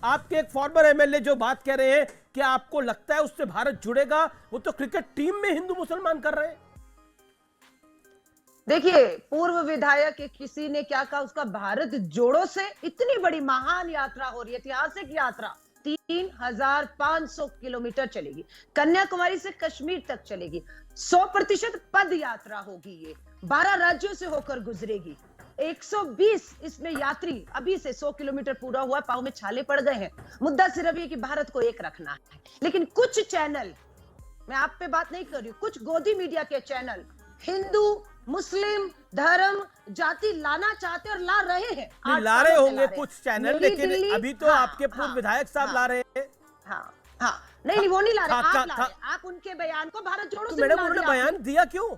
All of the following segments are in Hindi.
आपके एक फॉर्मर एमएलए जो बात कह रहे हैं कि आपको लगता है उससे भारत जुड़ेगा, वो तो क्रिकेट टीम में हिंदू मुसलमान कर रहे हैं। देखिए, पूर्व विधायक किसी ने क्या कहा, उसका भारत जोड़ो से इतनी बड़ी महान यात्रा हो रही है, ऐतिहासिक यात्रा 3500 किलोमीटर चलेगी, कन्याकुमारी से कश्मीर तक चलेगी, 100% पद यात्रा होगी, ये 12 राज्यों से होकर गुजरेगी, 120 इसमें यात्री, अभी से 100 किलोमीटर पूरा हुआ, पांव में छाले पड़ गए हैं। मुद्दा सिर्फ ये कि भारत को एक रखना है। लेकिन कुछ चैनल, मैं आप पे बात नहीं कर रही हूं, कुछ गोदी मीडिया के चैनल हिंदू मुस्लिम धर्म जाति लाना चाहते और ला रहे हैं। ला रहे होंगे कुछ चैनल, लेकिन अभी तो आपके पूर्व विधायक साहब ला रहे हैं। नहीं, वो नहीं ला रहे, आप ला रहे। आप उनके बयान को भारत जोड़ो से मैडम उन्होंने बयान दिया क्यों?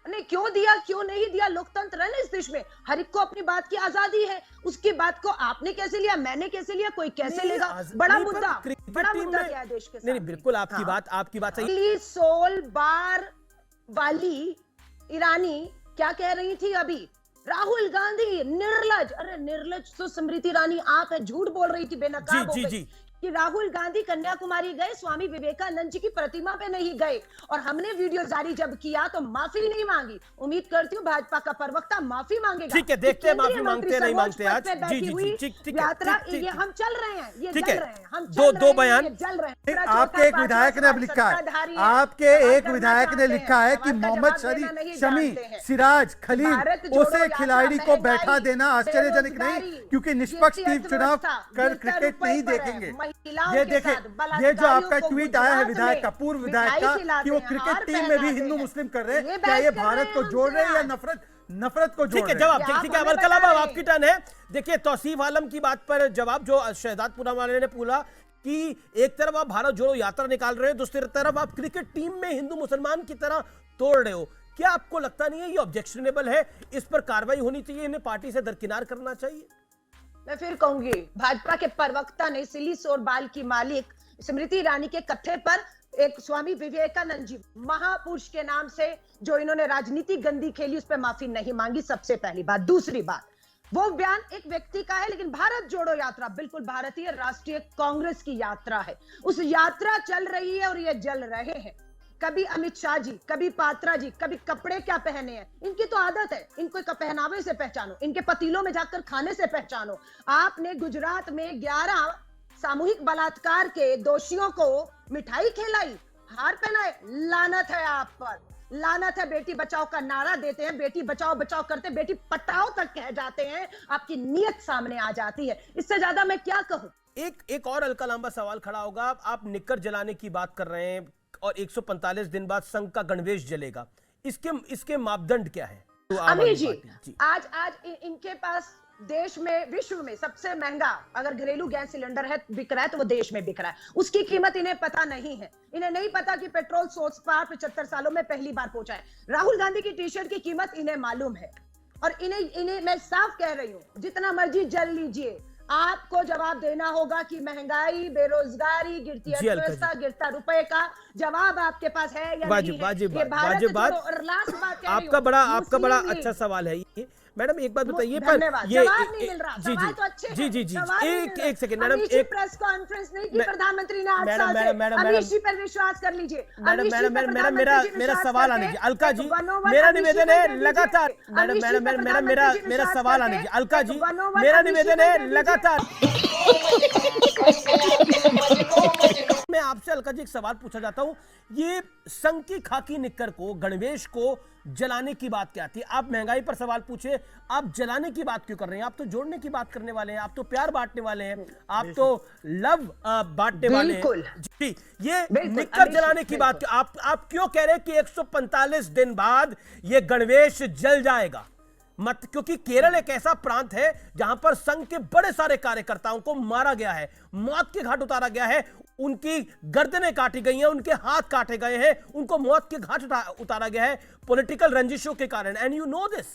नहीं, क्यों दिया क्यों नहीं दिया, लोकतंत्र है ना इस देश में, हर एक को अपनी बात की आजादी है। उसकी बात को आपने कैसे लिया, मैंने कैसे लिया, कोई कैसे लेगा, बड़ा मुद्दा क्या है देश के साथ। नहीं, बिल्कुल आपकी बात सही। सोल बार वाली ईरानी क्या कह रही थी अभी, राहुल गांधी निर्लज, अरे निर्लज तो स्मृति ईरानी आप है, झूठ बोल रही थी बेनकाब हो गई कि राहुल गांधी कन्याकुमारी गए, स्वामी विवेकानंद जी की प्रतिमा पे नहीं गए, और हमने वीडियो जारी जब किया तो माफी नहीं मांगी। उम्मीद करती हूँ भाजपा का प्रवक्ता माफी मांगेगा। ठीक है, देखते हैं माफी मांगते नहीं मांगते आज। यात्रा ये हम चल रहे हैं, ये ठीक चल है, रहे हैं, हम दो बयान चल रहे हैं। आपके एक विधायक ने अब लिखा है, आपके एक विधायक ने लिखा है कि मोहम्मद शमी, सिराज, खलील उसे खिलाड़ी को बैठा देना आश्चर्यजनक नहीं, क्योंकि निष्पक्ष टीम चुनाव कर क्रिकेट नहीं देखेंगे। ये देखें, ये जो आपका ट्वीट आया है विधायक का, पूर्व विधायक का, कि वो क्रिकेट टीम में भी हिंदू मुस्लिम कर रहे हैं, क्या ये भारत को जोड़ रहे हैं या नफरत को जोड़ रहे हैं? ठीक है, जवाब ठीक है, अमर कलाम आपकी टर्न है। देखिए, तौसीफ आलम की बात पर जवाब जो शहजादपुरा वाले ने पूछा कि एक तरफ आप भारत जोड़ो यात्रा निकाल रहे हो, दूसरी तरफ आप क्रिकेट टीम में हिंदू मुसलमान की तरह तोड़ रहे हो, क्या आपको लगता नहीं है ये ऑब्जेक्शनेबल है, इस पर कार्रवाई होनी चाहिए, इन्हें पार्टी से दरकिनार करना चाहिए? मैं फिर कहूंगी, भाजपा के प्रवक्ता ने सिली सोर बाल की मालिक स्मृति ईरानी के कथ्य पर एक स्वामी विवेकानंद जी महापुरुष के नाम से जो इन्होंने राजनीति गंदी खेली, उस पर माफी नहीं मांगी, सबसे पहली बात। दूसरी बात, वो बयान एक व्यक्ति का है, लेकिन भारत जोड़ो यात्रा बिल्कुल भारतीय राष्ट्रीय कांग्रेस की यात्रा है। उस यात्रा चल रही है और ये जल रहे हैं। कभी अमित शाह जी, कभी पात्रा जी, कभी कपड़े क्या पहने हैं, इनकी तो आदत है, इनको पहनावे से पहचानो, इनके पतीलों में जाकर खाने से पहचानो। आपने गुजरात में 11 सामूहिक बलात्कार के दोषियों को मिठाई खिलाई, हार पहनाए, लानत है आप पर, लानत है। बेटी बचाओ का नारा देते हैं, बेटी बचाओ बचाओ करते, बेटी पटाओ तक कह जाते हैं, आपकी नीयत सामने आ जाती है। इससे ज्यादा मैं क्या कहूं। एक और हल्का लंबा सवाल खड़ा होगा, आप निक्कर जलाने की बात कर रहे हैं और 145 दिन बाद संघ का गणवेश जलेगा, इसके मापदंड क्या है? तो अमीर जी, आज इनके पास देश में, विश्व में सबसे महंगा अगर घरेलू गैस सिलेंडर है, बिक रहा है, तो वो देश में बिक रहा है, उसकी कीमत इन्हें पता नहीं है। इन्हें नहीं पता कि पेट्रोल 75 सालों में पहली बार पहुंचा है। राहुल गांधी की टी शर्ट की कीमत इन्हें मालूम है, और इन्हें मैं साफ कह रही हूं, जितना मर्जी जल लीजिए, आपको जवाब देना होगा कि महंगाई, बेरोजगारी, गिरती अर्थव्यवस्था, गिरता रुपए का जवाब आपके पास है या नहीं है? ये वाजिब बात। और लास्ट बात आपका बड़ा अच्छा सवाल है ये। मैडम एक बात बताइए, पर ये एक सेकंड मैडम, एक प्रेस कॉन्फ्रेंस नहीं की प्रधानमंत्री ने 8 साल से, अमीश जी पर विश्वास कर लीजिए। मैडम मेरा सवाल आने दीजिए। अलका जी, मेरा निवेदन है लगातार, मेरा सवाल आने दीजिए। अलका जी, मेरा निवेदन है लगातार, मैं आपसे अलका जी एक सवाल पूछा जाता हूं, ये संघ की खाकी निक्कर को, गणवेश को जलाने की बात क्या थी? आप महंगाई पर सवाल पूछे, आप जलाने की बात क्यों कर रहे हैं? आप तो जोड़ने की बात करने वाले हैं, आप तो प्यार बांटने वाले हैं, आप तो लव बांटने वाले हैं जी। ये निक्कर जलाने की बात आप क्यों कह रहे हैं कि 145 दिन बाद ये गणवेश जल जाएगा? क्योंकि केरल एक ऐसा प्रांत है जहां पर संघ के बड़े सारे कार्यकर्ताओं को मारा गया है, मौत के घाट उतारा गया है, उनकी गर्दनें काटी गई हैं, उनके हाथ काटे गए हैं, उनको मौत के घाट उतारा गया है पॉलिटिकल रंजिशों के कारण। And you know this.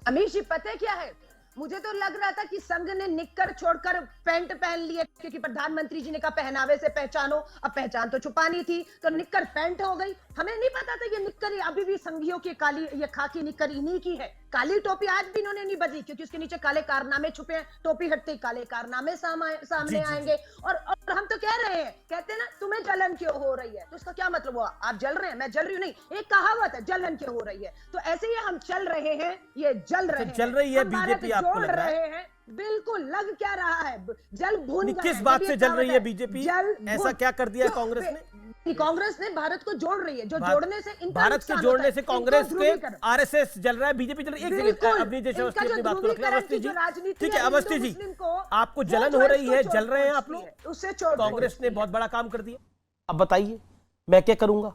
अमीर जी, पता है क्या है, मुझे तो लग रहा था कि संघ ने निक्कर छोड़कर पैंट पहन लिए, क्योंकि प्रधानमंत्री जी ने कहा पहनावे से पहचानो, अब पहचान तो छुपानी थी तो निक्कर पैंट हो गई। हमें नहीं पता था ये निक्कर अभी भी संघियों की काली, ये खाकी निक्कर इन्हीं की है। काली टोपी आज भी इन्होंने नहीं बदली, क्योंकि उसके नीचे काले कारनामे छुपे हैं। टोपी हटते ही काले कारनामे सामने आएंगे। और हम तो कह रहे हैं, कहते हैं ना तुम्हें जलन क्यों हो रही है, तो इसका क्या मतलब हुआ? आप जल रहे हैं, मैं जल रही हूँ नहीं, एक कहावत है जलन क्यों हो रही है। तो ऐसे ही हम चल रहे हैं, ये जल रहे हैं, चल रही है बीजेपी, आपको लग रहा रहे हैं। बिल्कुल लग क्या रहा है, जल भून किस बात से जल रही है बीजेपी? ऐसा क्या कर दिया कांग्रेस ने? कांग्रेस ने भारत को जोड़ रही है, जो जोड़ने से इनका भारत के जोड़ने से कांग्रेस के आरएसएस जल रहा है, बीजेपी जल रही है। एक सेकंड, अपनी जैसे अवस्थी अपनी बात को रख रहे हैं। अवस्थी जी, ठीक है अवस्थी जी, आपको जलन हो रही है, जल रहे हैं आप लोग, उससे कांग्रेस ने बहुत बड़ा काम कर दिया। अब बताइए मैं क्या करूंगा?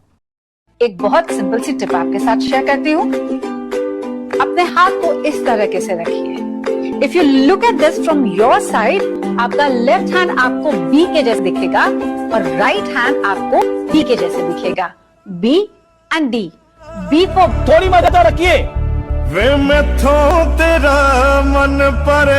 एक बहुत सिंपल सी टिप आपके साथ शेयर करती हूँ। अपने हाथ को इस तरीके से रखिए। If you look at this from your side, आपका लेफ्ट हैंड आपको बी के जैसे दिखेगा और राइट हैंड आपको डी के जैसे दिखेगा। B and D. B for थोड़ी मदद रखिए। वे मैथों तेरा मन पर